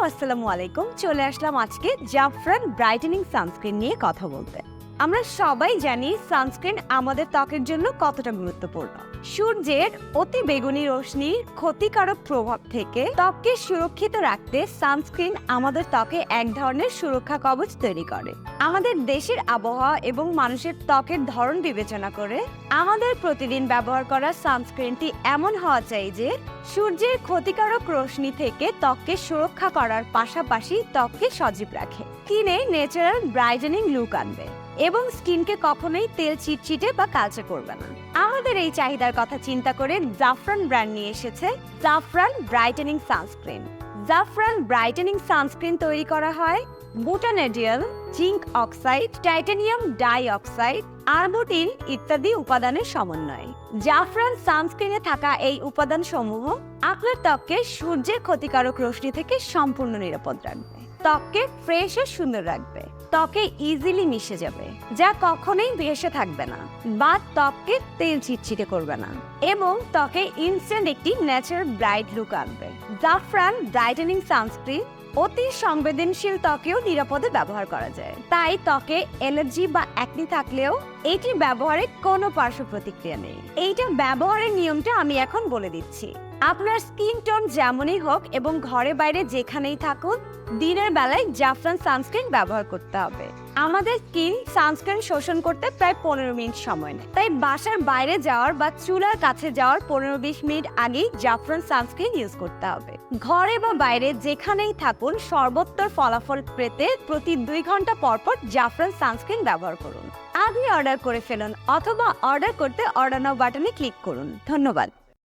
আসসালামু আলাইকুম। চলে আসলাম আজকে জাফরান ব্রাইটেনিং সানস্ক্রিন নিয়ে কথা বলতে। আমরা সবাই জানি সানস্ক্রিন আমাদের ত্বকের জন্য কতটা গুরুত্বপূর্ণ। সূর্যের অতি বেগুনি রশ্মির ক্ষতিকারক প্রভাব থেকে ত্বককে সুরক্ষিত রাখতে সানস্ক্রিন আমাদের ত্বকে এক ধরনের সুরক্ষা কবচ তৈরি করে। আমাদের দেশের আবহাওয়া এবং মানুষের ত্বকের ধরন বিবেচনা করে আমাদের প্রতিদিন ব্যবহার করা সানস্ক্রিনটি এমন হওয়া চাই যে সূর্যের ক্ষতিকারক রশ্মি থেকে ত্বককে সুরক্ষা করার পাশাপাশি ত্বককে সজীব রাখে, স্কিনে ন্যাচারাল ব্রাইটেনিং লুক আনবে এবং স্কিনকে কখনোই তেল চিটচিটে বা কালচে করবে না। আমাদের এই চাহিদার কথা চিন্তা করে জাফরান ব্র্যান্ড নিয়ে এসেছে জাফরান ব্রাইটেনিং সানস্ক্রিন। জাফরান ব্রাইটেনিং সানস্ক্রিন তৈরি করা হয় বুটানেডিয়াল, zinc oxide, titanium die oxide, arbutin ইত্যাদি উপাদানের সমন্বয়ে। জাফরান সানস্ক্রিনে থাকা এই উপাদানসমূহ আপনার ত্বককে সূর্যের ক্ষতিকারক রশ্মি থেকে সম্পূর্ণ নিরাপদ রাখবে, ত্বককে ফ্রেশ ও সুন্দর রাখবে, ত্বকে ইজিলি মিশে যাবে, যা কখনোই ভেসে থাকবে না বা ত্বককে তেল চিটচিটে করবে না, এবং ত্বকে ইনস্ট্যান্ট একটি ন্যাচারাল ব্রাইট লুক আনবে। জাফরান ব্রাইটেনিং সানস্ক্রিন অতি সংবেদনশীল ত্বকেও নিরাপদে ব্যবহার করা যায়, তাই ত্বকে অ্যালার্জি বা অ্যাকনি থাকলেও এটি ব্যবহারে কোনো পার্শ্ব প্রতিক্রিয়া নেই। এইটা ব্যবহারের নিয়মটা আমি এখন বলে দিচ্ছি। আপনার স্কিন টোন যেমনই হোক এবং ঘরে বাইরে যেখানেই থাকুন, দিনের বেলায় জাফরান সানস্ক্রিন ব্যবহার করতে হবে। আমাদের স্কিন সানস্ক্রিন শোষণ করতে প্রায় 15 মিনিট সময় নেয়, তাই বাসার বাইরে যাওয়ার বা চুলার কাছে যাওয়ার 15-20 মিনিট আগেই জাফরান সানস্ক্রিন ইউজ করতে হবে। ঘরে বা বাইরে যেখানেই থাকুন, সর্বোত্তর ফলাফল পেতে প্রতি 2 ঘন্টা পর পর জাফরান সানস্ক্রিন ব্যবহার করুন। আজই অর্ডার করে ফেলুন অথবা অর্ডার করতে অর্ডার নাও বাটনে ক্লিক করুন। ধন্যবাদ।